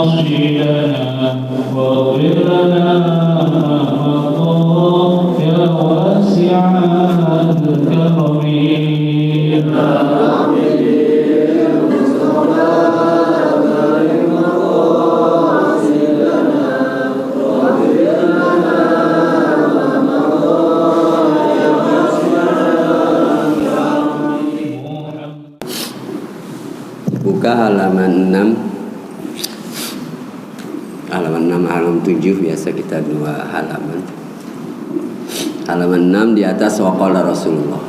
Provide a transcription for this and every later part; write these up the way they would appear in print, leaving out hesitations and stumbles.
مرشدنا واغفر لنا ما مضى يا واسع الكرم. Buka halaman 6, halaman 6, halaman 7, biasa kita 2 halaman. Halaman 6 di atas waqala Rasulullah.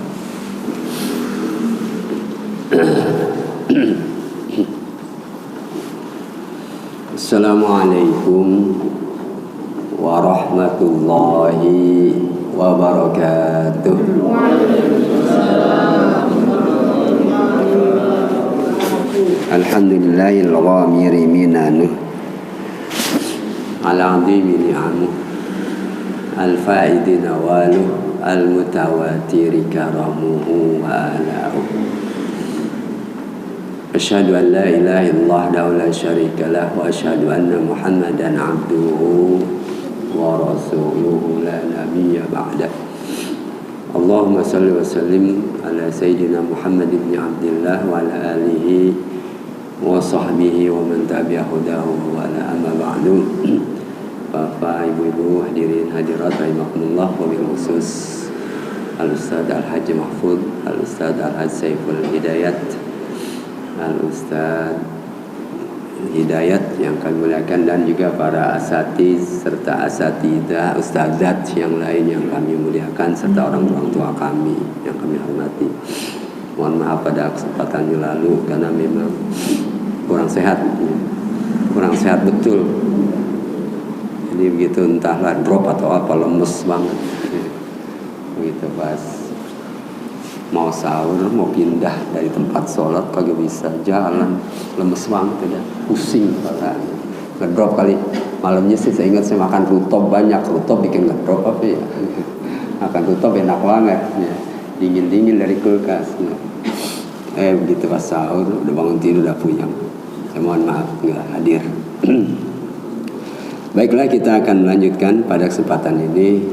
Assalamualaikum warahmatullahi wabarakatuh. Alhamdulillahil ghamiri minanuh al-azimi ni'amuh al-fa'idi nawaluh al-mutawatiri karamuhu wa ala'uh. Asyhadu an la ilaha illallah wahdahu la syarika lah wa asyhadu anna Muhammadan abduhu wa rasuluhu la nabiyya ba'dah. Allahumma salli wa sallim ala sayyidina Muhammad ibn Abdillah wa ala alihi wa sahbihi wa man tabi'a hudahu wa la amma ba'du. Bapak, ibu-ibu, hadirin hadirat rahimakumullah, wabil khusus Al-Ustaz Al-Haji Mahfud, Al-Ustaz Al-Haji Saiful Hidayat, Al-Ustaz Hidayat yang kami muliakan, dan juga para asatiz serta asatidah, ustadzat yang lain yang kami muliakan, serta orang-orang tua kami yang kami hormati. Mohon maaf pada kesempatan yang lalu karena memang kurang sehat betul. Jadi begitu entahlah drop atau apa, lemes banget. Begitu pas mau sahur, mau pindah dari tempat sholat kagak bisa jalan, lemes banget ya, pusing kepala, ngedrop kali. Malamnya sih saya ingat saya makan rutop banyak, rutop bikin ngedrop apa ya. Makan rutop enak banget ya, dingin dari kulkas ya. Begitu pas sahur udah bangun tidur udah puyeng. Saya mohon maaf nggak hadir. Baiklah, kita akan melanjutkan pada kesempatan ini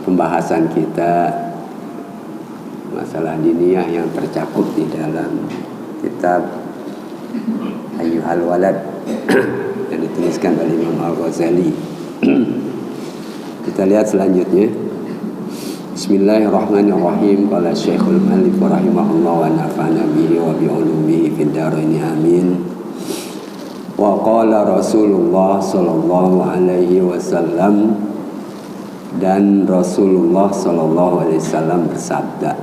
pembahasan kita masalah diniyah yang tercakup di dalam kitab Ayyuhal Walad yang dituliskan oleh Imam Al-Ghazali. Kita lihat selanjutnya. Bismillahirrahmanirrahim. Qala Syekhul Mu'allif rahimahullah wa nafa'ana bihi wa bi ulumihi fid dharain amin. Wa qala Rasulullah sallallahu alaihi wasallam, dan Rasulullah sallallahu alaihi wasallam bersabda,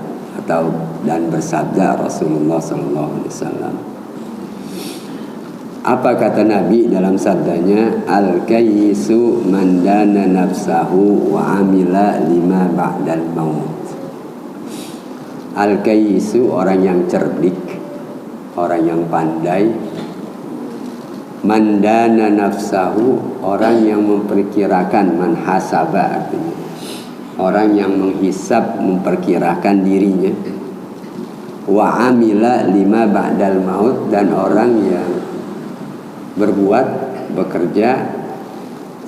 dan bersabda Rasulullah sallallahu alaihi wasallam. Apa kata Nabi dalam sabdanya? Al-kayyisu man dana nafsahu wa amila lima ba'dal maut. Al-kayyisu orang yang cerdik, orang yang pandai. Man dana nafsahu orang yang memperkirakan, man hasaba artinya orang yang menghisab, memperkirakan dirinya. Wa amila lima ba'dal maut, dan orang yang berbuat, bekerja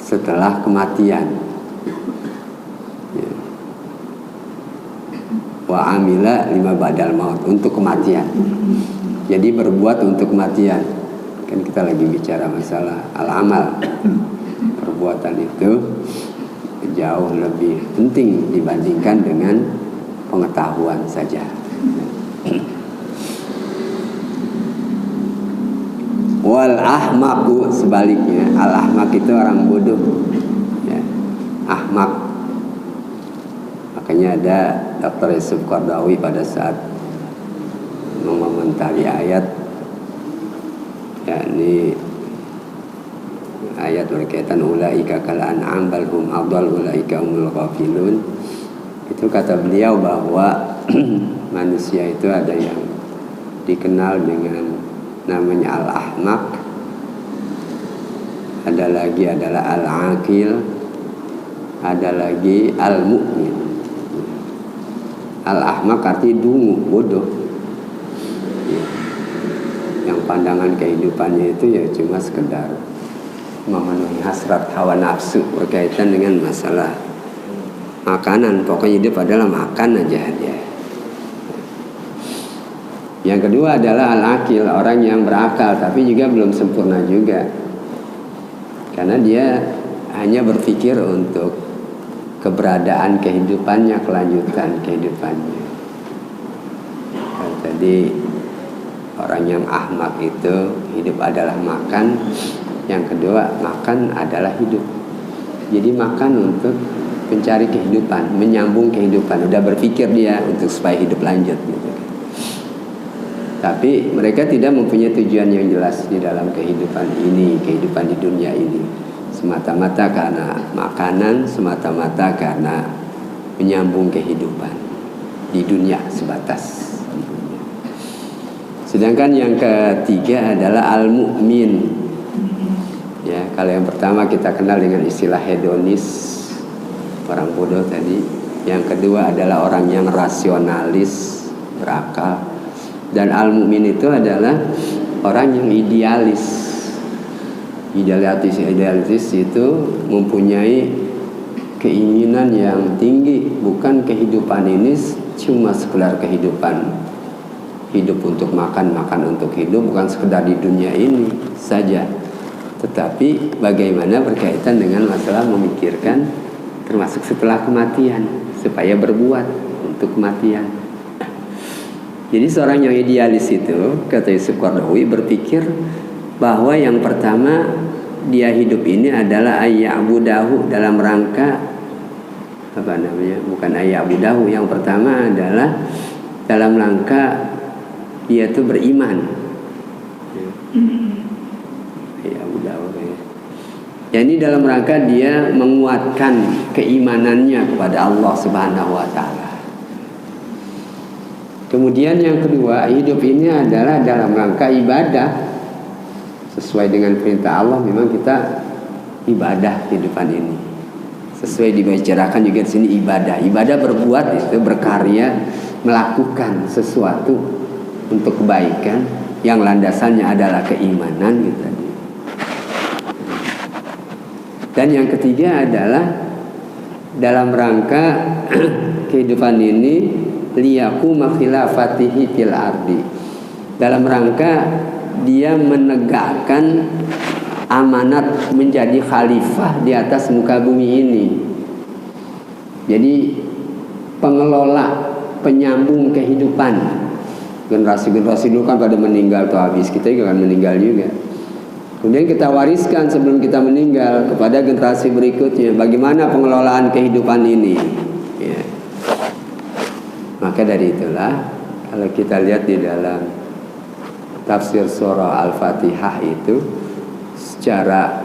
setelah kematian. Wa amila lima ba'dal maut, untuk kematian. Jadi berbuat untuk kematian. Kan kita lagi bicara masalah al-amal. Perbuatan itu jauh lebih penting dibandingkan dengan pengetahuan saja. Wal ahmaku, sebaliknya, al ahmak itu orang bodoh ya. Ahmak, makanya ada Dr. Yusuf Qardawi pada saat mengomentari ayat, yakni ayat berkaitan ulaika kal an'am bal hum adall ulaika humul ghafilun. Itu kata beliau bahwa manusia itu ada yang dikenal dengan namanya al-ahmak, ada lagi adalah al-aqil, ada lagi al-mu'min. Al-ahmak artinya dungu, bodoh, yang pandangan kehidupannya itu ya cuma sekedar memenuhi hasrat hawa nafsu berkaitan dengan masalah makanan. Pokoknya hidup adalah makan aja dia. Yang kedua adalah al-akil, orang yang berakal tapi juga belum sempurna juga, karena dia hanya berpikir untuk keberadaan kehidupannya, kelanjutan kehidupannya. Jadi orang yang ahmak itu hidup adalah makan, yang kedua makan adalah hidup. Jadi makan untuk mencari kehidupan, menyambung kehidupan, udah berpikir dia untuk supaya hidup lanjut gitu. Tapi mereka tidak mempunyai tujuan yang jelas di dalam kehidupan ini, kehidupan di dunia ini. Semata-mata karena makanan, semata-mata karena menyambung kehidupan di dunia, sebatas di dunia. Sedangkan yang ketiga adalah al-mu'min. Ya, kalau yang pertama kita kenal dengan istilah hedonis, orang bodoh tadi. Yang kedua adalah orang yang rasionalis, berakal. Dan al-mu'min itu adalah orang yang idealis. Idealis itu mempunyai keinginan yang tinggi, bukan kehidupan ini cuma sekedar kehidupan hidup untuk makan, makan untuk hidup, bukan sekedar di dunia ini saja, tetapi bagaimana berkaitan dengan masalah memikirkan termasuk setelah kematian, supaya berbuat untuk kematian. Jadi seorang yang idealis itu, kata Yusuf Qaradawi, berpikir bahwa yang pertama dia hidup ini adalah ayya'budahu, dalam rangka bukan ayya'budahu, yang pertama adalah dalam rangka dia itu beriman. Ayya'budahu ya, ini dalam rangka dia menguatkan keimanannya kepada Allah Subhanahu wa taala. Kemudian yang kedua, hidup ini adalah dalam rangka ibadah. Sesuai dengan perintah Allah, memang kita ibadah kehidupan ini. Sesuai dibicarakan juga di sini ibadah. Ibadah berbuat itu berkarya, melakukan sesuatu untuk kebaikan yang landasannya adalah keimanan gitu. Dan yang ketiga adalah dalam rangka kehidupan ini liyaquma khilafatihi fil ardi, dalam rangka dia menegakkan amanat menjadi khalifah di atas muka bumi ini. Jadi pengelola, penyambung kehidupan. Generasi-generasi dulu kan pada meninggal atau habis, kita juga akan meninggal juga. Kemudian kita wariskan sebelum kita meninggal kepada generasi berikutnya bagaimana pengelolaan kehidupan ini ya. Maka dari itulah kalau kita lihat di dalam tafsir surah Al-Fatihah itu secara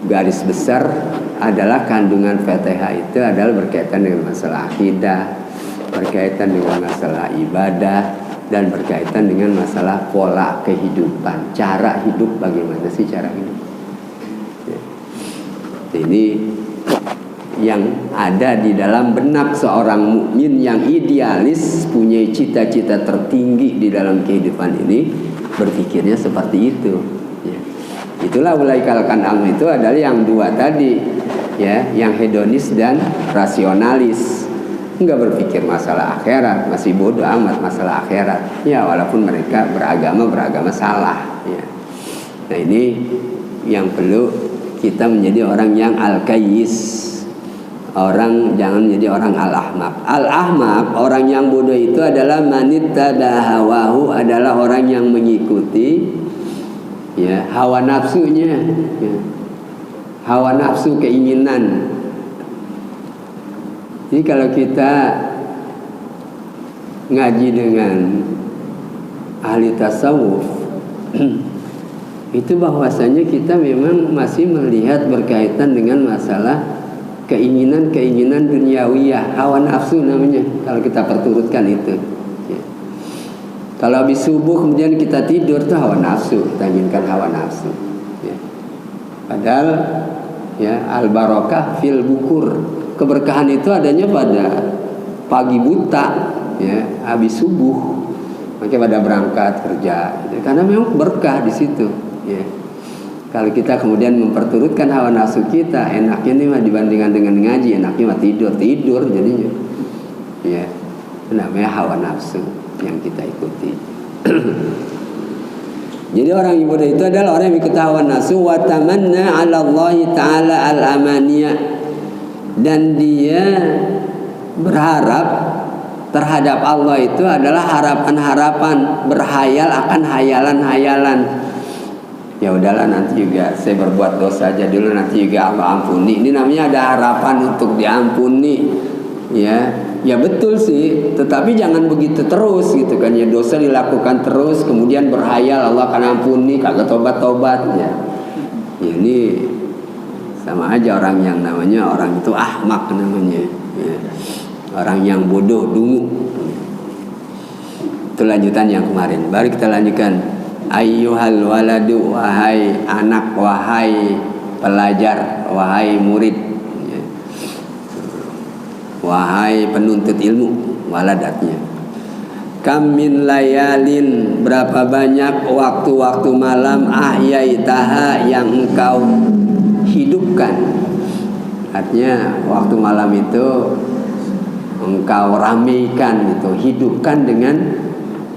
garis besar adalah kandungan Fatihah itu adalah berkaitan dengan masalah akidah, berkaitan dengan masalah ibadah, dan berkaitan dengan masalah pola kehidupan, cara hidup, bagaimana sih cara hidup ya. Ini yang ada di dalam benak seorang mukmin yang idealis, punya cita-cita tertinggi di dalam kehidupan ini, berpikirnya seperti itu ya. Itulah ulaikal kan'am itu adalah yang dua tadi ya, yang hedonis dan rasionalis, enggak berpikir masalah akhirat, masih bodoh amat masalah akhirat ya, walaupun mereka beragama salah ya. Nah ini yang perlu kita menjadi orang yang al-kayyis. Orang jangan menjadi orang al-ahmak. Al-ahmak, orang yang bodoh itu adalah manittada hawahu, adalah orang yang mengikuti ya hawa nafsunya ya. Hawa nafsu, keinginan. Jadi kalau kita ngaji dengan ahli tasawuf itu bahwasanya kita memang masih melihat berkaitan dengan masalah keinginan-keinginan duniawiyah, hawa nafsu namanya kalau kita perturutkan itu ya. Kalau habis subuh kemudian kita tidur itu hawa nafsu, kita inginkan hawa nafsu ya. Padahal ya al-barakah fil bukur, keberkahan itu adanya pada pagi buta ya, habis subuh makanya pada berangkat kerja ya. Karena memang berkah di situ ya. Kalau kita kemudian memperturutkan hawa nafsu kita, enaknya nih mah dibandingkan dengan ngaji, enaknya mah tidur jadinya. Ya, itu namanya hawa nafsu yang kita ikuti. Jadi orang yang bodoh itu adalah orang yang mengikuti hawa nafsu wa tamanna 'ala Allah taala al-amaniyah, dan dia berharap terhadap Allah itu adalah harapan-harapan, berhayal akan hayalan-hayalan. Ya udahlah, nanti juga saya berbuat dosa aja dulu, nanti juga Allah ampuni. Ini namanya ada harapan untuk diampuni. Ya betul sih, tetapi jangan begitu terus gitu kan ya. Dosa dilakukan terus, kemudian berhayal Allah akan ampuni, kagak tobat-tobat ya. Ya ini sama aja orang yang namanya orang itu ahmak namanya ya. Orang yang bodoh, dungu. Itu lanjutan yang kemarin. Baru kita lanjutkan. Ayyuhal waladu, wahai anak, wahai pelajar, wahai murid, wahai penuntut ilmu, waladatnya. Kam min layalin, berapa banyak waktu-waktu malam ahyaitaha yang engkau hidupkan. Artinya waktu malam itu engkau ramaikan gitu, hidupkan dengan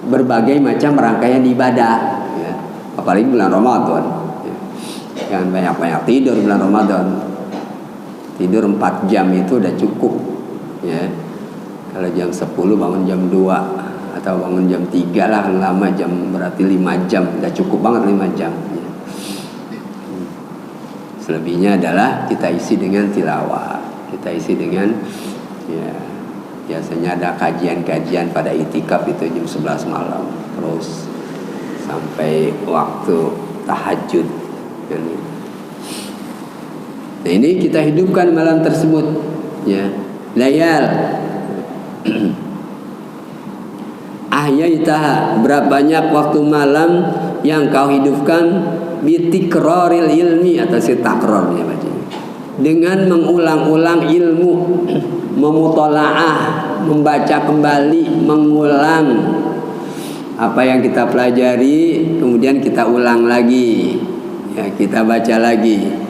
berbagai macam rangkaian ibadah ya. Apalagi bulan Ramadan ya. Jangan banyak-banyak tidur bulan Ramadan. Tidur 4 jam itu udah cukup ya. Kalau jam 10 bangun jam 2 atau bangun jam 3 lah, lama jam berarti 5 jam udah cukup banget 5 jam ya. Selebihnya adalah kita isi dengan tilawah, kita isi dengan ya, biasanya ada kajian-kajian pada itikaf itu jam 11 malam terus sampai waktu tahajud. Nah ini kita hidupkan malam tersebut ya. Layal ahyaitaha, berapa banyak waktu malam yang kau hidupkan bitikraril ilmi, atau takror ya baca, dengan mengulang-ulang ilmu, memutolaah, membaca kembali, mengulang apa yang kita pelajari, kemudian kita ulang lagi ya, kita baca lagi.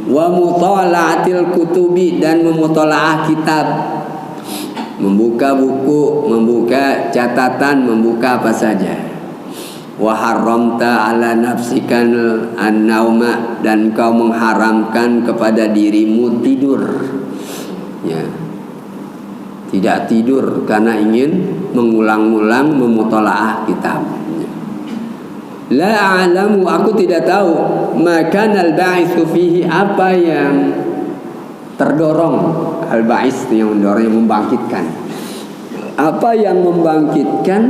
Wa mutalaatil kutubi, dan memutolaah kitab, membuka buku, membuka catatan, membuka apa saja. Wa haramta ala nafsikan an-nauma, dan kau mengharamkan kepada dirimu tidur ya. Tidak tidur karena ingin mengulang-ulang memutolaah kitab. La a'lamu, aku tidak tahu, maka al-ba'itsu fihi, apa yang terdorong, al-ba'its yang mendorong, yang membangkitkan. Apa yang membangkitkan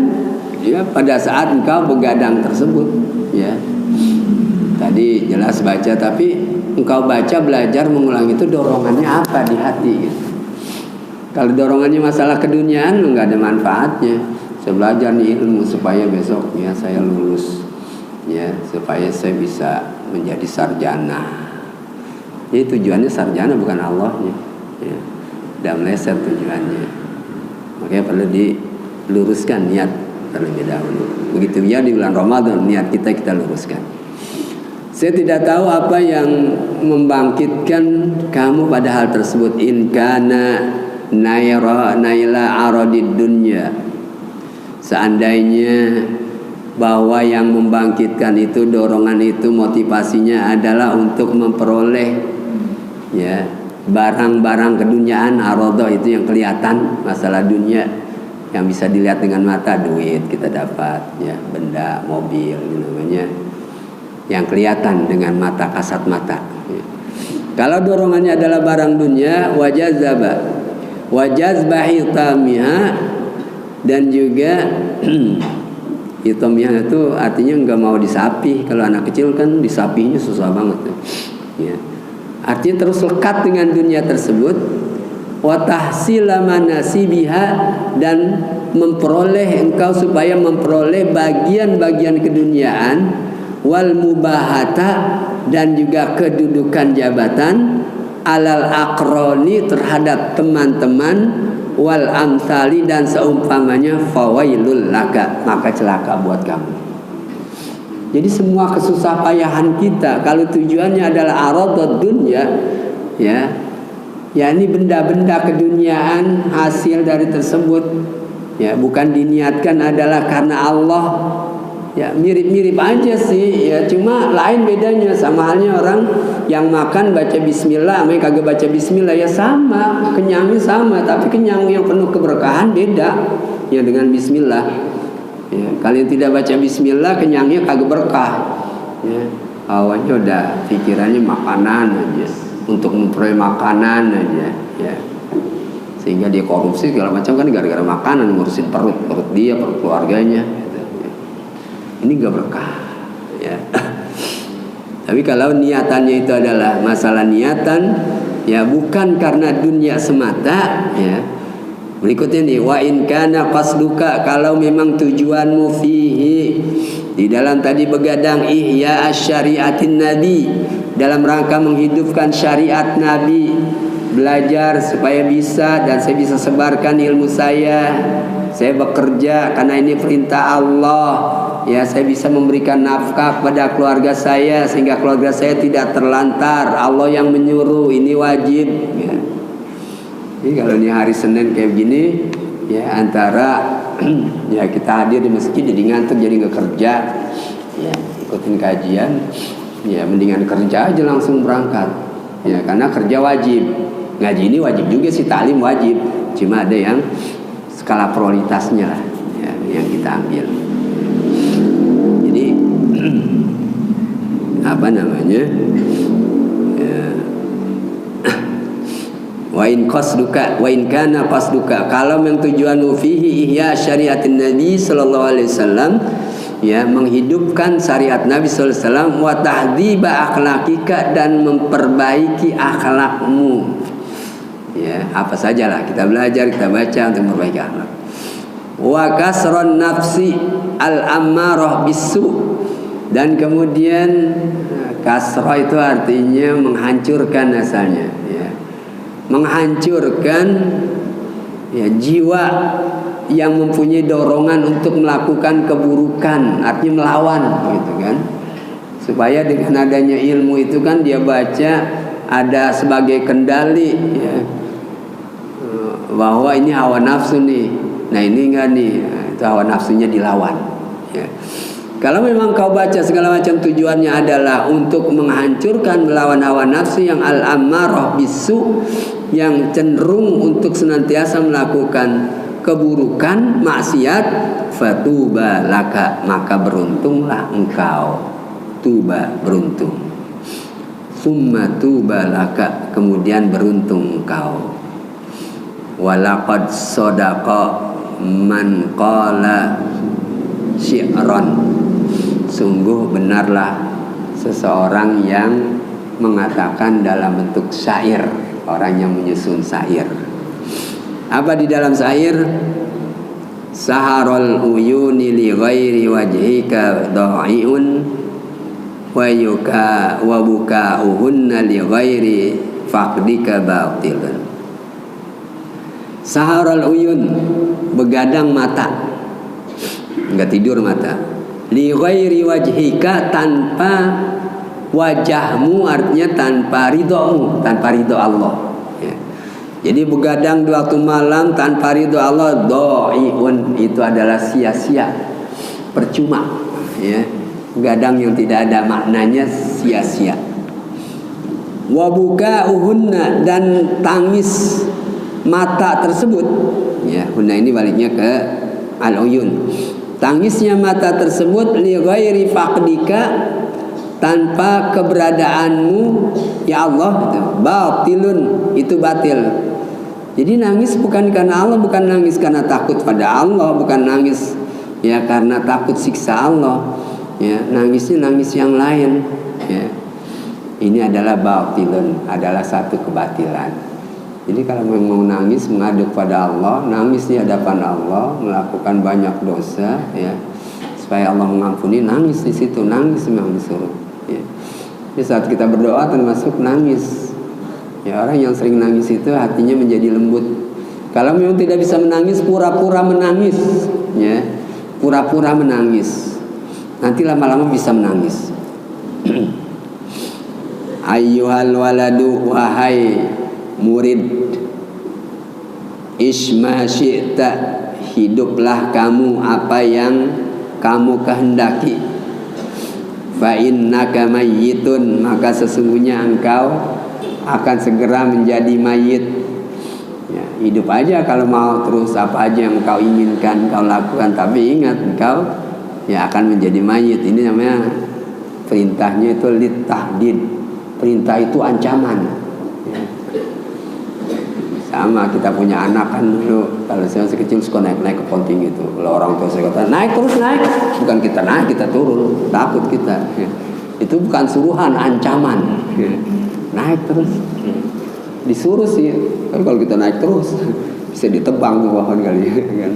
ya pada saat engkau begadang tersebut ya. Tadi jelas baca, tapi engkau baca, belajar, mengulang itu dorongannya apa di hati gitu. Kalau dorongannya masalah keduniaan, enggak ada manfaatnya. Saya belajar nih ilmu supaya besok ya saya lulus ya, supaya saya bisa menjadi sarjana. Jadi tujuannya sarjana bukan Allahnya ya. Dan meleset tujuannya. Makanya perlu diluruskan niat terlebih dahulu. Begitu ya di bulan Ramadan, niat kita luruskan. Saya tidak tahu apa yang membangkitkan kamu pada hal tersebut. In kana naila aradid dunya, seandainya bahwa yang membangkitkan itu, dorongan itu, motivasinya adalah untuk memperoleh ya barang-barang keduniaan. Arodo itu yang kelihatan, masalah dunia yang bisa dilihat dengan mata, duit kita dapat ya, benda, mobil namanya, yang kelihatan dengan mata, kasat mata ya. Kalau dorongannya adalah barang dunia, wajazbah hitamiha, dan juga hitamiha itu artinya nggak mau disapih. Kalau anak kecil kan disapihnya susah banget ya. Artinya terus lekat dengan dunia tersebut. Wa tahsila manasibiha, dan memperoleh engkau supaya memperoleh bagian-bagian keduniaan, wal mubahata, dan juga kedudukan jabatan, alal akroni, terhadap teman-teman, wal amsali, dan seumpamanya, fawailul laka, maka celaka buat kamu. Jadi semua kesusah payahan kita kalau tujuannya adalah aradud dunya, ya ini benda-benda keduniaan hasil dari tersebut, ya bukan diniatkan adalah karena Allah, ya mirip-mirip aja sih, ya cuma lain bedanya. Sama halnya orang yang makan baca bismillah, mereka kagak baca bismillah, ya sama, kenyangnya sama, tapi kenyang yang penuh keberkahan beda ya dengan bismillah. Ya, kalian tidak baca bismillah, kenyangnya kagak berkah. Ya, awalnya udah pikirannya makanan aja, untuk memperoleh makanan aja, ya. Sehingga dia korupsi segala macam kan gara-gara makanan, ngurusin perut dia, perut keluarganya. Gitu, ya. Ini gak berkah, ya. Tapi kalau niatannya itu adalah masalah niatan, ya bukan karena dunia semata, ya. Berikutnya nih, wa in kana qasduka, kalau memang tujuanmu fihi, di dalam tadi begadang ihya syariatin nabi, dalam rangka menghidupkan syariat nabi, belajar supaya bisa dan saya bisa sebarkan ilmu saya bekerja karena ini perintah Allah, ya saya bisa memberikan nafkah kepada keluarga saya sehingga keluarga saya tidak terlantar, Allah yang menyuruh, ini wajib, ya. Jadi kalau ini hari Senin kayak begini, ya antara ya kita hadir di masjid jadi ngantuk, jadi nggak kerja, ya ikutin kajian, ya mendingan kerja aja langsung berangkat, ya karena kerja wajib, ngaji ini wajib juga sih, taklim wajib, cuma ada yang skala prioritasnya lah, ya, yang kita ambil. Jadi apa namanya? Wa in kana qasduka, kalau memang tujuanmu fihi ihya syariatin Nabi sallallahu alaihi wasallam, ya menghidupkan syariat Nabi sallallahu alaihi wasallam, wa tahdziba akhlaqika, dan memperbaiki akhlakmu. Ya, apa sajalah kita belajar, kita baca untuk memperbaiki akhlak. Wa kasrun nafsi al-ammarah bisu, dan kemudian kasrah itu artinya menghancurkan asalnya, ya. Menghancurkan, ya, jiwa yang mempunyai dorongan untuk melakukan keburukan, artinya melawan, gitu kan. Supaya dengan adanya ilmu itu kan dia baca ada sebagai kendali, ya, bahwa ini hawa nafsu nih. Nah ini enggak nih, itu hawa nafsunya dilawan, ya. Kalau memang kau baca segala macam tujuannya adalah untuk menghancurkan, melawan hawa nafsu yang al-ammarah bisu, yang cenderung untuk senantiasa melakukan keburukan, maksiat, fatuba laka, maka beruntunglah engkau. Tuba, beruntung. Summa tuba laka, kemudian beruntung engkau. Walaqad sadaqa man qala syi'ran, sungguh benarlah seseorang yang mengatakan dalam bentuk syair, orang yang menyusun syair. Apa di dalam syair? Saharul uyuni li ghairi wajhika dha'iun wa buka'uhunna li ghairi faqdika batilun. Saharul uyun, begadang mata, enggak tidur mata. Li ghairi wajhika, tanpa wajahmu, artinya tanpa ridhomu, tanpa ridho Allah, ya. Jadi begadang di waktu malam tanpa ridho Allah, dha'iun, itu adalah sia-sia, percuma, ya. Begadang yang tidak ada maknanya sia-sia. Wa buka'uhunna, dan tangis mata tersebut, ya, hunna ini baliknya ke al-uyun. Tangisnya mata tersebut li ghairi faqdika, tanpa keberadaanmu, ya Allah, gitu. Batilun, itu batil. Jadi nangis bukan karena Allah, bukan nangis karena takut pada Allah, bukan nangis ya karena takut siksa Allah, ya, nangisnya nangis yang lain, ya. Ini adalah batilun, adalah satu kebatilan. Jadi kalau mau nangis, mengadu kepada Allah, nangis di hadapan Allah, melakukan banyak dosa, ya, supaya Allah mengampuni, nangis di situ, nangis memang disuruh, ya. Jadi saat kita berdoa termasuk nangis, ya. Orang yang sering nangis itu hatinya menjadi lembut. Kalau memang tidak bisa menangis, pura-pura menangis, ya, pura-pura menangis. nanti lama-lama bisa menangis. Ayyuhal waladu, wahai murid, isma syi'ta, hiduplah kamu apa yang kamu kehendaki. Fa innaka mayyitun, maka sesungguhnya engkau akan segera menjadi mayit. Ya, hidup aja kalau mau, terus apa aja yang engkau inginkan kau lakukan, tapi ingat engkau ya akan menjadi mayit. Ini namanya perintahnya itu litahdid. Perintah itu ancaman. Ya. Sama kita punya anak kan dulu, kalau saya masih kecil suka naik-naik ke ponting itu. Kalau orang tua saya kata naik terus naik, bukan kita naik, kita turun, takut kita. Ya. Itu bukan suruhan, ancaman. Ya. Naik terus, disuruh sih. Kan kalau kita naik terus bisa ditebang ke pohon kali kan.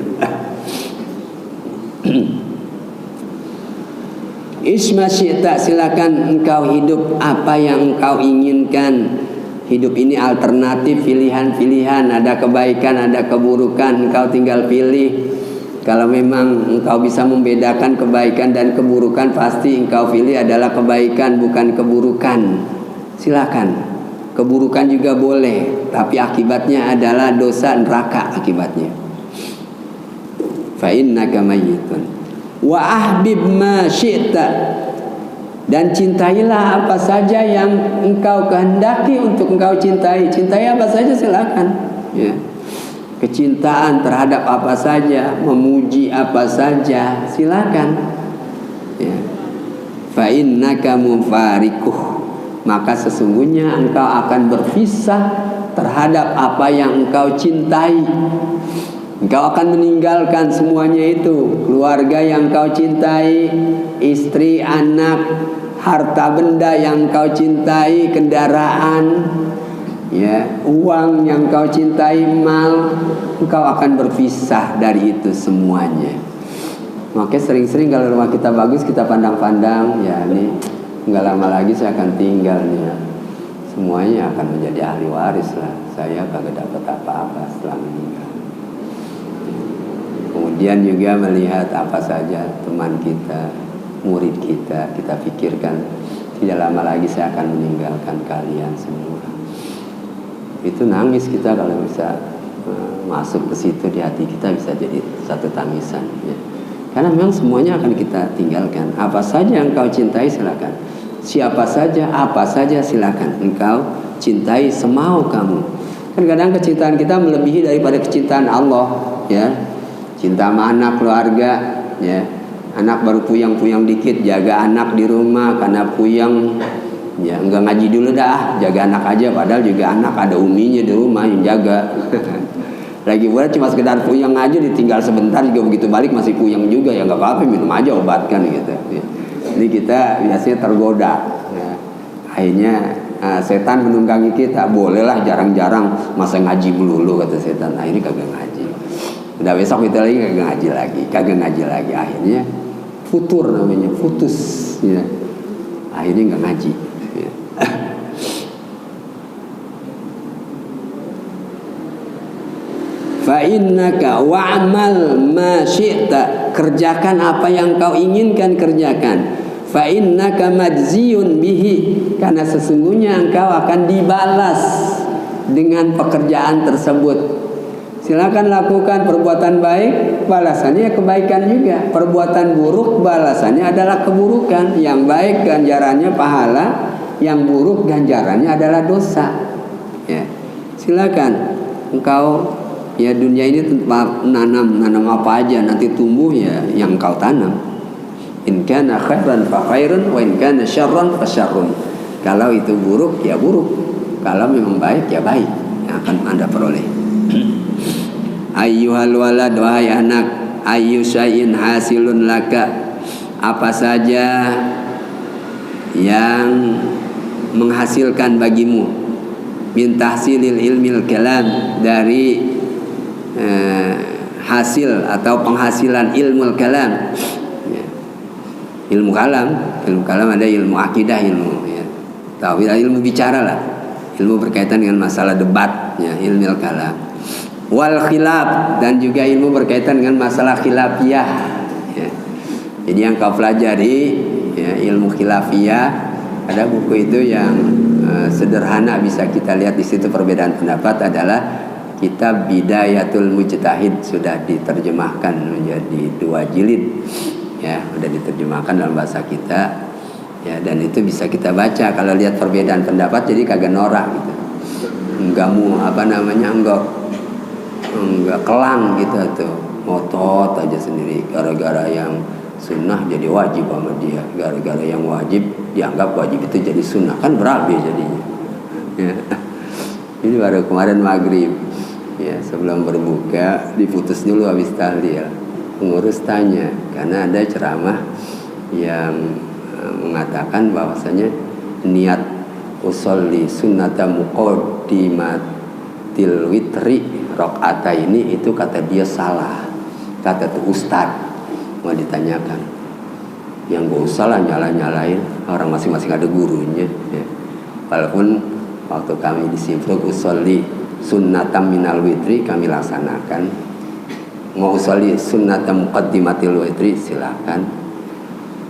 Isma syi'ta, silakan engkau hidup apa yang engkau inginkan. Hidup ini alternatif, pilihan-pilihan, ada kebaikan, ada keburukan, engkau tinggal pilih. Kalau memang engkau bisa membedakan kebaikan dan keburukan, pasti engkau pilih adalah kebaikan, bukan keburukan. Silakan. Keburukan juga boleh, tapi akibatnya adalah dosa neraka akibatnya. Fa innaka mayyitun. Wa ahbib ma syi'ta, dan cintailah apa saja yang engkau kehendaki untuk engkau cintai. Cintai apa saja silakan. Ya. Kecintaan terhadap apa saja, memuji apa saja, silakan. Ya. Fa innaka mufarikuh, maka sesungguhnya engkau akan berpisah terhadap apa yang engkau cintai. Engkau akan meninggalkan semuanya itu. Keluarga yang kau cintai, istri, anak, harta benda yang kau cintai, kendaraan, ya, uang yang kau cintai, mal. Engkau akan berpisah dari itu semuanya. Makanya sering-sering kalau rumah kita bagus, kita pandang-pandang, ya ini nggak lama lagi saya akan tinggal nih. Semuanya akan menjadi ahli waris lah. Saya kagak dapat apa-apa setelah meninggal. Kemudian juga melihat apa saja teman kita, murid kita, kita pikirkan tidak lama lagi saya akan meninggalkan kalian semua. Itu nangis kita kalau bisa masuk ke situ, di hati kita bisa jadi satu tangisan. Ya. Karena memang semuanya akan kita tinggalkan. Apa saja yang kau cintai silakan. Siapa saja, apa saja silakan. Engkau cintai semau kamu. Kan kadang kecintaan kita melebihi daripada kecintaan Allah. Ya. Cinta sama anak, keluarga, ya. Anak baru puyang-puyang dikit, jaga anak di rumah karena puyang, ya enggak ngaji dulu dah, jaga anak aja. Padahal juga anak ada uminya di rumah yang jaga. Lagi pula cuma sekedar puyang aja, ditinggal sebentar juga begitu balik masih puyang juga, ya nggak apa-apa, minum aja obatkan gitu. Ya. Jadi kita biasanya tergoda. Ya. Akhirnya setan menunggangi kita, bolehlah jarang-jarang, masa ngaji melulu kata setan. Akhirnya kagak ngaji. Udah besok kita lagi kagak ngaji lagi. Akhirnya futur namanya, putus. Ya. Akhirnya nggak ngaji. Ya. Fa innaka wa'mal ma syi'ta, kerjakan apa yang kau inginkan kerjakan. Fa innaka majziyun bihi, karena sesungguhnya engkau akan dibalas dengan pekerjaan tersebut. Silakan lakukan perbuatan baik, balasannya kebaikan juga. Perbuatan buruk, balasannya adalah keburukan. Yang baik ganjarannya pahala, yang buruk ganjarannya adalah dosa. Ya. Silakan engkau, ya dunia ini tempat nanam apa aja, nanti tumbuh ya yang engkau tanam. In kana khairan fa khairun, wa in kana syarran fa syarrun. Kalau itu buruk ya buruk, kalau memang baik ya baik yang akan Anda peroleh. Ayyuhal walad, wahai anak, ayyu syai'in hasilun laka, apa saja yang menghasilkan bagimu, min tahsilil ilmil kalam, dari hasil atau penghasilan ilmu kalam. Ya. Ilmu kalam ada ilmu akidah, ilmu ya, tauhid, ilmu bicara lah, ilmu berkaitan dengan masalah debat, ya, ilmu kalam. Wal khilaf, dan juga ilmu berkaitan dengan masalah khilafiyah, ya. Jadi yang kau pelajari ya, ilmu khilafiyah, ada buku itu yang sederhana bisa kita lihat di situ perbedaan pendapat adalah kitab Bidayatul Mujtahid, sudah diterjemahkan menjadi 2 jilid ya, sudah diterjemahkan dalam bahasa kita ya, dan itu bisa kita baca. Kalau lihat perbedaan pendapat jadi kagak norak gitu, enggak kelang gitu tuh, ngotot aja sendiri gara-gara yang sunnah jadi wajib sama dia, gara-gara yang wajib dianggap wajib itu jadi sunnah, kan berabe jadinya ya. Ini baru kemarin maghrib ya, sebelum berbuka diputus dulu habis tahlil. Pengurus tanya karena ada ceramah yang mengatakan bahwasanya niat usolli sunnata muqaddimatil witri rakaata ini itu kata dia salah, kata tuh ustad. Mau ditanyakan, yang gak usah lah nyalain, orang masing-masing ada gurunya ya. Walaupun waktu kami di Simpruk usolli sunnatam minal witri kami laksanakan, mau usolli sunnatam muqaddimatil witri silakan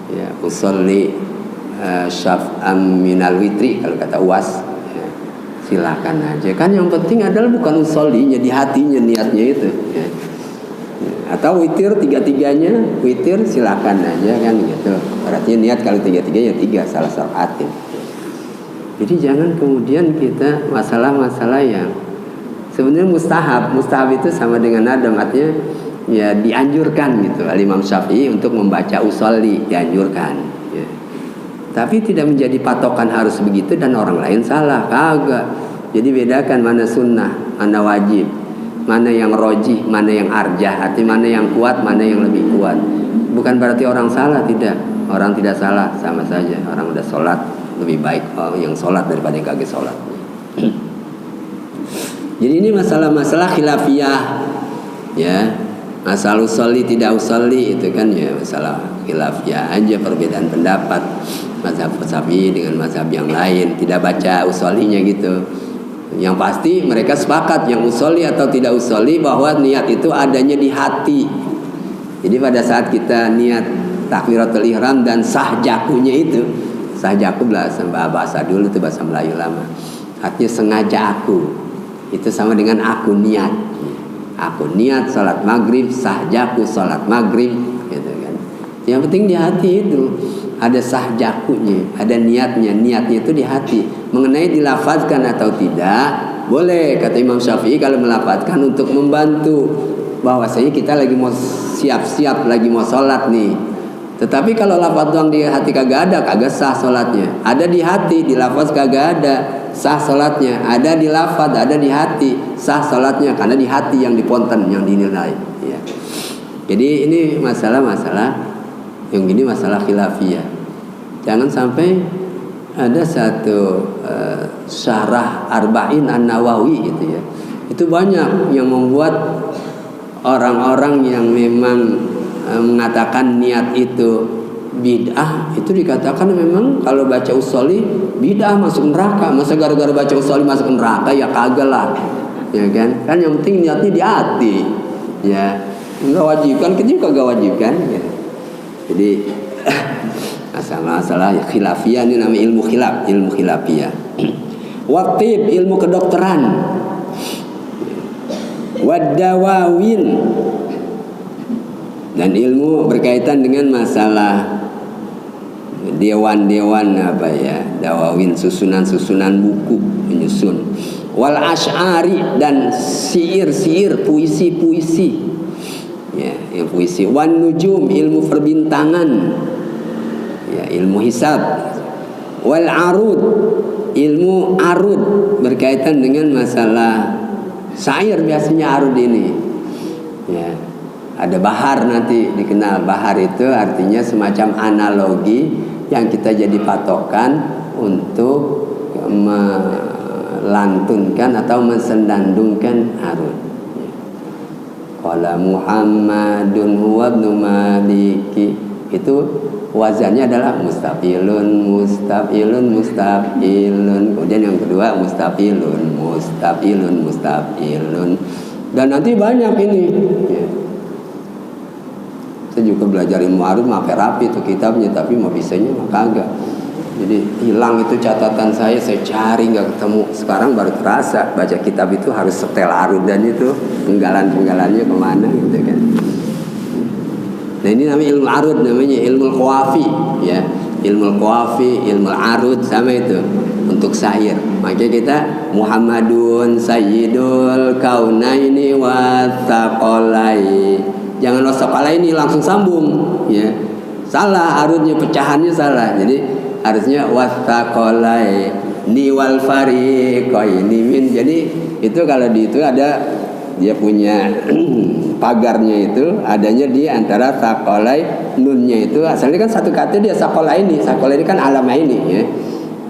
ya, usolli syaf'am minal witri kalau kata UAS ya, silakan aja. Kan yang penting adalah bukan usollinya, di hatinya niatnya itu ya. Atau witir 3-3-nya, witir silakan aja kan gitu. Berarti niat kalau 3-3 ya 3 salah saraatin. Jadi jangan kemudian kita masalah-masalah yang sebenarnya mustahab itu sama dengan nadam, artinya ya dianjurkan gitu. Al-Imam Syafi'i untuk membaca usolli dianjurkan ya. Tapi tidak menjadi patokan harus begitu dan orang lain salah, kagak. Jadi bedakan mana sunnah, mana wajib, mana yang rojih, mana yang arjah, artinya mana yang kuat, mana yang lebih kuat. Bukan berarti orang salah, tidak. Orang tidak salah, sama saja. Orang udah sholat lebih baik yang sholat daripada yang kagak sholat. Jadi ini masalah-masalah khilafiyah, ya. Masalah usolli tidak usolli itu kan ya masalah khilafiyah aja, perbedaan pendapat mazhab Syafi'i dengan mazhab yang lain. Tidak baca usollinya gitu. Yang pasti mereka sepakat yang usolli atau tidak usolli bahwa niat itu adanya di hati. Jadi pada saat kita niat takbiratul ihram dan sah jakunya itu, sah jaku bahasa dulu itu bahasa Melayu lama, artinya sengaja aku, itu sama dengan aku niat. Aku niat salat maghrib, sah jaku salat maghrib gitu kan. Yang penting di hati itu ada sah jakunya, ada niatnya itu di hati. Mengenai dilafazkan atau tidak, boleh kata Imam Syafi'i kalau melafazkan untuk membantu bahwasanya kita lagi mau siap-siap, lagi mau sholat nih. Tetapi kalau lafaz doang di hati kagak ada, kagak sah sholatnya. Ada di hati, di lafaz kagak ada, sah sholatnya. Ada di lafaz, ada di hati, sah sholatnya. Karena di hati yang diponten, yang dinilai ya. Jadi ini masalah-masalah yang gini masalah khilafiyah. Jangan sampai ada satu syarah Arba'in An-Nawawi gitu ya. Itu banyak yang membuat orang-orang yang memang mengatakan niat itu bid'ah, itu dikatakan memang kalau baca usolli bid'ah, masuk neraka. Masa gara-gara baca usolli masuk neraka? Ya kagak lah, ya kan? Kan yang penting niatnya di hati ya. Enggak wajib kan, kita juga enggak wajib kan ya. Jadi masalah khilafiyah ini namanya ilmu khilafiyah. Waktib, ilmu kedokteran. Wadawawin, dan ilmu berkaitan dengan masalah dewan-dewan apa ya, dawawin, susunan-susunan buku menyusun. Wal asy'ari, dan syair-syair, puisi-puisi. Ya, yang puisi. Wan nujum, ilmu perbintangan. Ya, ilmu hisab. Wal arud, ilmu arud berkaitan dengan masalah syair, biasanya arud ini. Ya, ada bahar, nanti dikenal. Bahar itu artinya semacam analogi yang kita jadi patokan untuk melantunkan atau mensendandungkan arud. Qala Muhammadun huwa ibnu Maliki, itu wazannya adalah mustafilun. Kemudian yang kedua mustafilun. Dan nanti banyak ini ya. juga belajar ilmu arud mah rapi tuh kitabnya, tapi mau bisanya mah kagak. Jadi hilang itu catatan saya cari nggak ketemu. Sekarang baru terasa baca kitab itu harus setel arud dan itu penggalan-penggalannya kemana gitu kan. Nah ini namanya ilmu arud, namanya ilmu qawafi ya. Ilmu qawafi, ilmu arud sama itu untuk syair. Makanya kita Muhammadun Sayyidul Kaunaini wa Tsaqalai. Jangan wasaqalaini langsung sambung ya. Salah arudnya, pecahannya salah. Jadi harusnya wasaqalai ni wal fariqaini min. Jadi itu kalau di itu ada dia punya pagarnya itu adanya di antara saqalai, nunnya itu asalnya kan satu kata dia saqalaini. Saqalaini kan alamaini ya.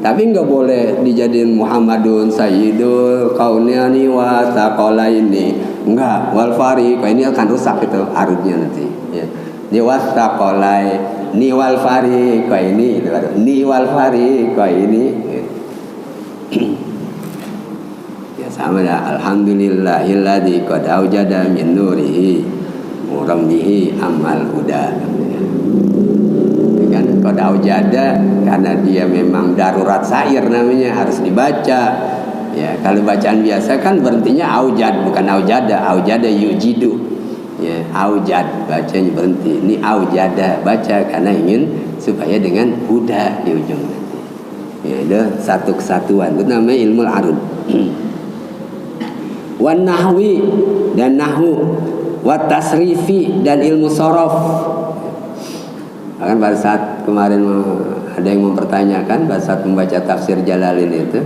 Tapi nggak boleh dijadiin Muhammadun Sayyidul Kaunaini wa Tsaqalaini. Enggak, wal fariqaini akan rusak itu arudnya nanti ya. Di wasaqalai ni wal fariqaini itu baru ni wal fariqaini ya sama dah. Alhamdulillahilladzi qad aujada min nurihi murammihi amal huda kan. Qad aujada karena dia memang darurat syair namanya, harus dibaca ya. Kalau bacaan biasa kan berhentinya aujad, bukan aujada. Aujada yujidu ya, aujad bacanya berhenti. Ini aujada baca karena ingin supaya dengan huda di ujung nanti ya. Itu satu kesatuan, itu namanya ilmu arud. Wan nahwi dan nahwu, wat tasrifi dan ilmu sorof. Bahkan pada saat kemarin ada yang mempertanyakan pada saat membaca tafsir Jalalain itu,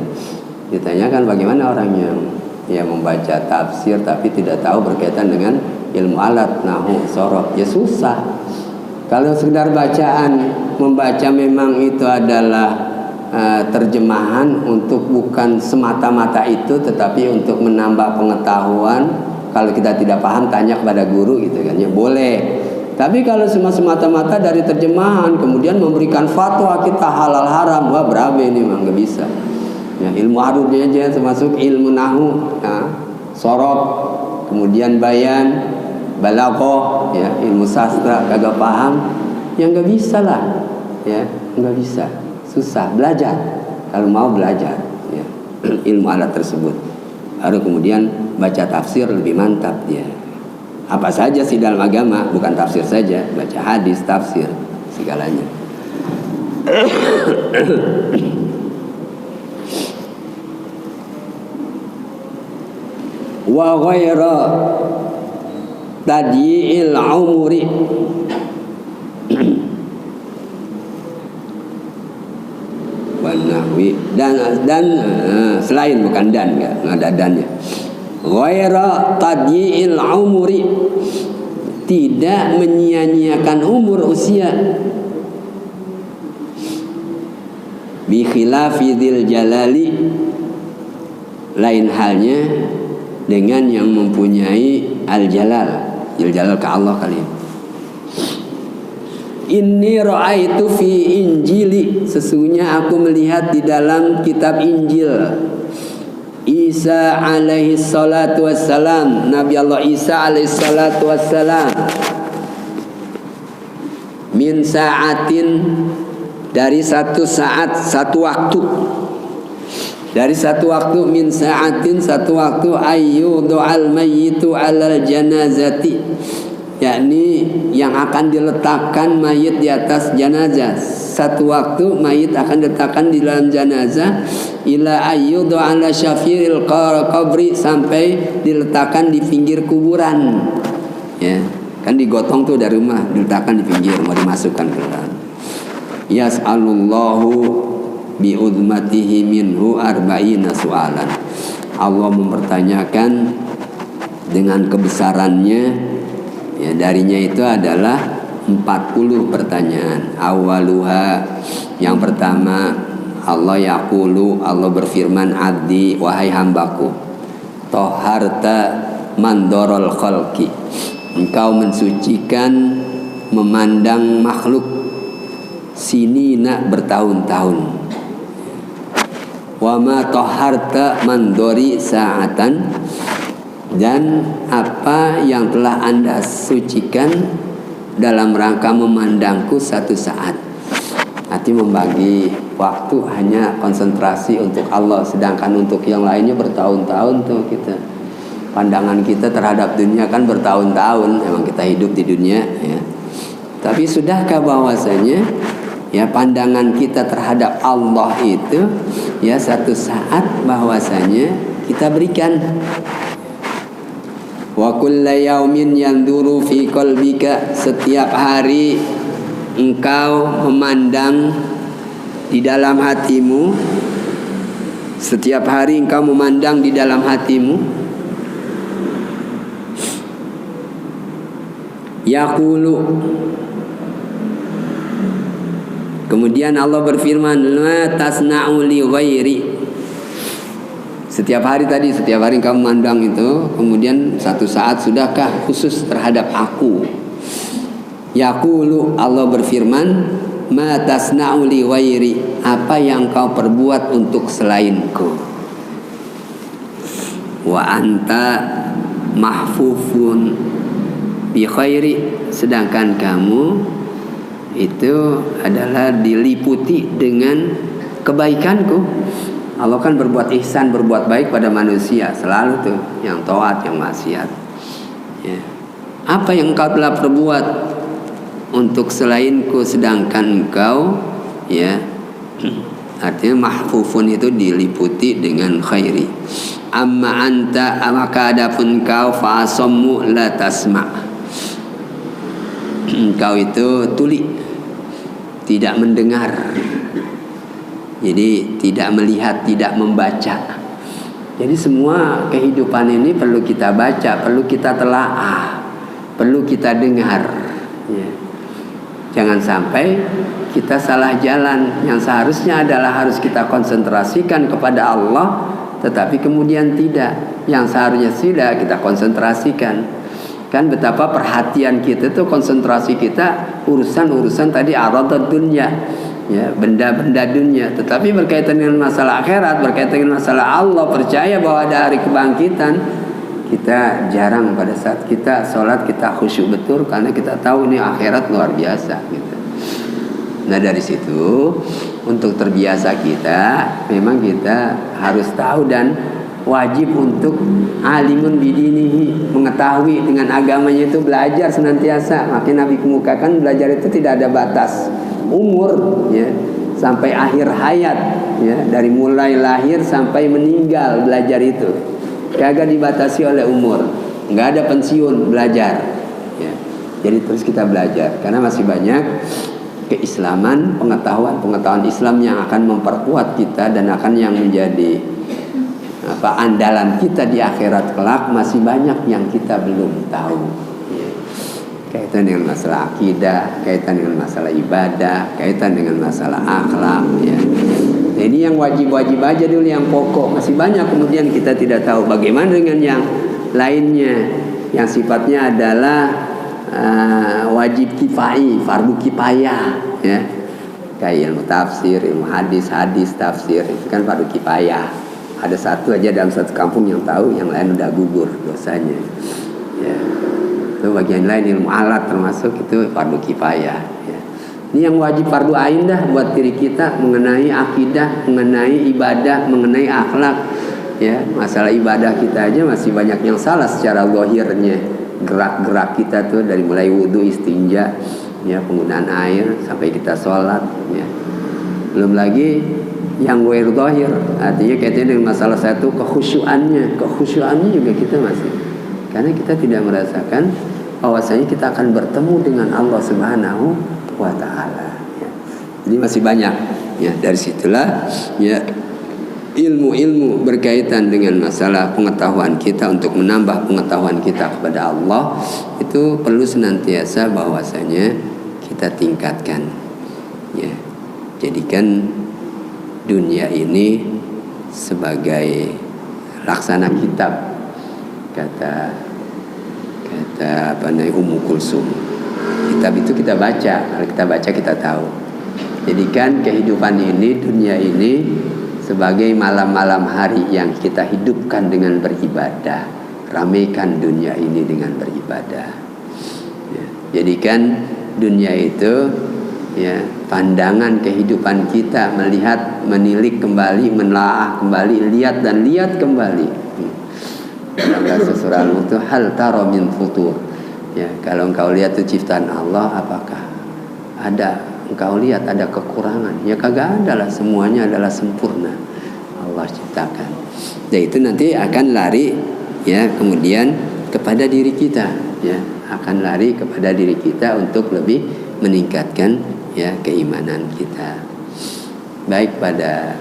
ditanyakan bagaimana orang yang membaca tafsir tapi tidak tahu berkaitan dengan ilmu alat, nahwu, sorof. Ya susah. Kalau sekedar bacaan, membaca memang itu adalah terjemahan untuk bukan semata-mata itu, tetapi untuk menambah pengetahuan. Kalau kita tidak paham tanya kepada guru gitu kan ya, boleh. Tapi kalau semata-mata dari terjemahan kemudian memberikan fatwa kita halal haram, wah berabe ini mah nggak bisa ya. Ilmu arudnya aja termasuk ilmu nahwu ya, sorof, kemudian bayan, balaghah ya, ilmu sastra kagak paham ya nggak bisa lah ya, nggak bisa. Susah belajar kalau mau belajar ya, ilmu alat tersebut. Baru kemudian baca tafsir lebih mantap dia. Apa saja sih dalam agama, bukan tafsir saja, baca hadis, tafsir, segalanya. Wa ghaira tadyi'il umuri nahwi dan selain, bukan dan, enggak ada dannya. Ghaira tadyi'il umuri, tidak menyia-nyiakan umur, usia. Bi khilafi dzil jalali, lain halnya dengan yang mempunyai al-jalal. Al-jalal ke Allah kali ini. Inni ra'aitu fi injili, sesungguhnya aku melihat di dalam kitab Injil Isa alaihi salatu wassalam, Nabi Allah Isa alaihi salatu wassalam, min sa'atin, dari satu saat, satu waktu, dari satu waktu, min sa'atin, satu waktu, ayyudu al mayyitu alal janazati, yakni yang akan diletakkan mayit di atas jenazah. Satu waktu mayit akan diletakkan di dalam jenazah, ila ayyudu ala syafiril qabri, sampai diletakkan di pinggir kuburan ya. Kan digotong tuh dari rumah, diletakkan di pinggir, mau dimasukkan ke dalam. Yas'alullahu bi'udmatihi minhu arba'ina su'alan. Allah mempertanyakan dengan kebesarannya ya, darinya itu adalah 40 pertanyaan. Awaluha, yang pertama, Allah yaqulu, Allah berfirman, abdi, wahai hambaku, toharta mandorol khalqi, engkau mensucikan memandang makhluk, sinina, bertahun-tahun. Wa ma toharta mandori sa'atan, dan apa yang telah Anda sucikan dalam rangka memandangku satu saat. Hati membagi waktu hanya konsentrasi untuk Allah, sedangkan untuk yang lainnya bertahun-tahun tuh kita. Pandangan kita terhadap dunia kan bertahun-tahun, memang kita hidup di dunia ya. Tapi sudahkah bahwasanya ya pandangan kita terhadap Allah itu ya satu saat bahwasanya kita berikan. Wa kulla yaumin yanduru fi qalbika, setiap hari engkau memandang di dalam hatimu, setiap hari engkau memandang di dalam hatimu. Yaqulu, kemudian Allah berfirman, la tasna'u li ghairi. Setiap hari engkau memandang itu, kemudian satu saat sudahkah khusus terhadap aku. Yaqulu, Allah berfirman, ma tasna'u li ghairi, apa yang kau perbuat untuk selainku. Wa anta mahfufun bi khairi, sedangkan kamu itu adalah diliputi dengan kebaikanku. Allah kan berbuat ihsan, berbuat baik pada manusia selalu tuh, yang taat, yang maksiat ya. Apa yang engkau telah perbuat untuk selainku, sedangkan engkau ya, artinya mahfufun itu diliputi dengan khairi. Amma anta, maka adapun kau, fa'asammu la tasma', engkau itu tuli, tidak mendengar. Jadi tidak melihat, tidak membaca. Jadi semua kehidupan ini perlu kita baca, perlu kita telaah, perlu kita dengar ya. Jangan sampai kita salah jalan. Yang seharusnya adalah harus kita konsentrasikan kepada Allah, tetapi kemudian tidak. Yang seharusnya tidak kita konsentrasikan. Kan betapa perhatian kita tuh, konsentrasi kita urusan-urusan tadi aradad dunya ya, benda-benda dunia. Tetapi berkaitan dengan masalah akhirat, berkaitan dengan masalah Allah, percaya bahwa ada hari kebangkitan, kita jarang. Pada saat kita sholat kita khusyuk betul, karena kita tahu ini akhirat luar biasa gitu. Nah dari situ untuk terbiasa kita, memang kita harus tahu dan wajib untuk alimun bidinihi, mengetahui dengan agamanya itu, belajar senantiasa. Makanya Nabi kemukakan belajar itu tidak ada batas umur ya, sampai akhir hayat ya, dari mulai lahir sampai meninggal belajar itu, kagak dibatasi oleh umur, nggak ada pensiun belajar ya. Jadi terus kita belajar, karena masih banyak keislaman, pengetahuan Islam yang akan memperkuat kita dan akan yang menjadi andalan kita di akhirat kelak. Masih banyak yang kita belum tahu ya. Kaitan dengan masalah akidah, kaitan dengan masalah ibadah, kaitan dengan masalah akhlak ya. Ini yang wajib-wajib aja dulu, yang pokok. Masih banyak kemudian kita tidak tahu. Bagaimana dengan yang lainnya yang sifatnya adalah wajib kifai, fardu kifayah ya. Kayak ilmu tafsir, ilmu hadis, tafsir, itu kan fardu kifayah. Ada satu aja dalam satu kampung yang tahu, yang lain udah gugur dosanya ya. Itu bagian lain, ilmu alat termasuk itu fardu kifayah ya. Ini yang wajib fardu ain dah buat diri kita, mengenai akidah, mengenai ibadah, mengenai akhlak ya. Masalah ibadah kita aja masih banyak yang salah secara zahirnya. Gerak-gerak kita tuh dari mulai wudu, istinja ya, penggunaan air, sampai kita sholat ya. Belum lagi yang ghair zahir, artinya kaitannya dengan masalah satu, kekhusyuannya juga kita masih, karena kita tidak merasakan bahwasanya kita akan bertemu dengan Allah Subhanahu wa taala ya. Jadi masih banyak ya. Dari situlah ya ilmu-ilmu berkaitan dengan masalah pengetahuan kita, untuk menambah pengetahuan kita kepada Allah, itu perlu senantiasa bahwasanya kita tingkatkan ya. Jadikan dunia ini sebagai laksana kitab, kata Ummu Kulsum. Kitab itu kita baca, kalau kita baca kita tahu. Jadikan kehidupan ini, dunia ini sebagai malam-malam hari yang kita hidupkan dengan beribadah. Ramaikan dunia ini dengan beribadah ya. Jadikan dunia itu ya pandangan kehidupan kita, melihat, menilik kembali, menelaah kembali, lihat dan lihat kembali. Dalam bahasa surah Al-Mulk itu hal tara min futur. Ya, kalau engkau lihat itu ciptaan Allah, apakah ada engkau lihat ada kekurangan? Ya kagak ada lah, semuanya adalah sempurna Allah ciptakan. Dan itu nanti akan lari ya kemudian kepada diri kita, ya akan lari kepada diri kita untuk lebih meningkatkan ya keimanan kita. Baik, pada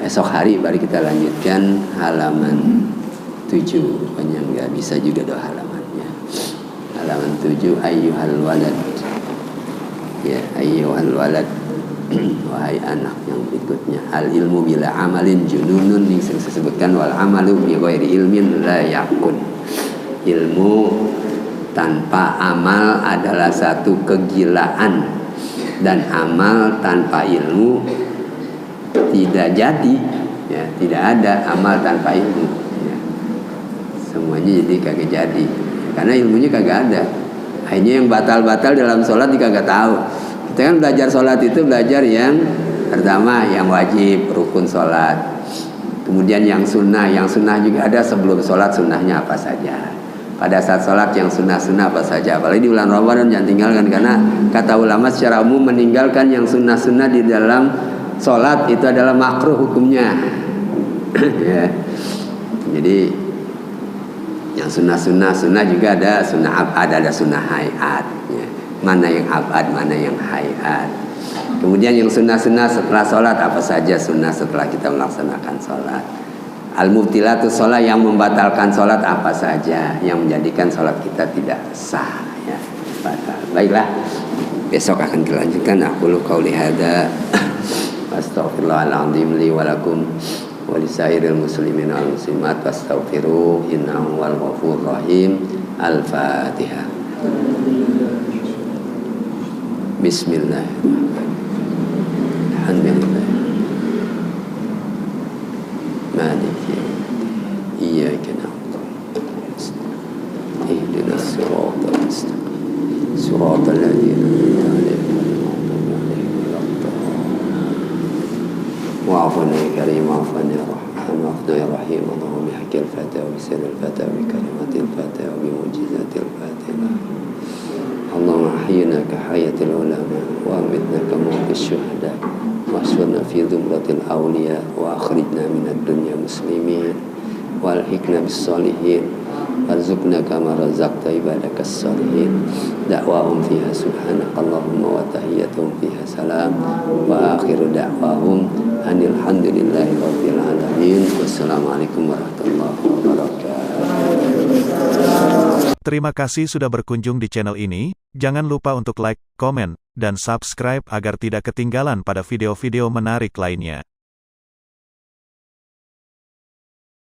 esok hari baru kita lanjutkan halaman 7. Pokoknya nggak bisa juga doa halamannya. Halaman 7, ayyuhal walad. Ya, ayyuhal walad. Wahai anak yang berikutnya, al ilmu bila amalin jununun, yang saya sebutkan, wal amalu bi ghairi ilmin la yakun. Ilmu tanpa amal adalah satu kegilaan, dan amal tanpa ilmu tidak jadi. Ya, tidak ada amal tanpa ilmu. Ya. Semuanya jadi kagak jadi, karena ilmunya kagak ada. Akhirnya yang batal-batal dalam sholat dia kagak tahu. Kita kan belajar sholat itu belajar yang pertama yang wajib, rukun sholat. Kemudian yang sunnah juga ada sebelum sholat, sunnahnya apa saja. Pada saat sholat yang sunnah-sunnah apa saja. Apalagi di bulan Ramadan jangan tinggalkan, karena kata ulama secara umum meninggalkan yang sunnah-sunnah di dalam sholat itu adalah makruh hukumnya. Ya. Jadi yang sunnah juga ada sunnah abad, ada sunnah hayat. Ya. Mana yang abad, mana yang hayat. Kemudian yang sunnah setelah sholat apa saja sunnah setelah kita melaksanakan sholat. Al-mubtilatu sholat, yang membatalkan sholat apa saja, yang menjadikan sholat kita tidak sah, ya, batal. Baiklah, besok akan dilanjutkan. Aku qauli hadza astaghfirullahaladzim li wa lakum wa lisairil muslimin wal muslimat fastaghfiruhu innahu wal ghafurur rahim. Al-Fatihah. Bismillahirrahmanirrahim. Alhamdulillah. Maliki iyyaka na'budu wa iyyaka nasta'in. Ihdinas siratal mustaqim. Siratal ladzina an'amta 'alaihim wa'afuna ya karim wa'afuna ya rahman wa'afuna ya rahim. Allahumma bihaqil fatiha wa bisirril fatiha wa bikalimatil fatiha wa bimu'jizatil fatiha. Allahumma ahyina ka hayatil ulama wa amitna ka mawqis syuhada wa asyurna fi dhumratil awliya wa akhrijna minad dunya muslimin wa alhiqna bis salihin warzuqna kama razaqta ibadakas salihin. Da'wahum fiha subhanakallahumma wa tahiyyatuhum fiha salam wa akhiru da'wahum anil hamdulillahi rabbil alamin. Wassalamualaikum warahmatullahi wabarakatuh. Terima kasih sudah berkunjung di channel ini. Jangan lupa untuk like, komen, dan subscribe agar tidak ketinggalan pada video-video menarik lainnya.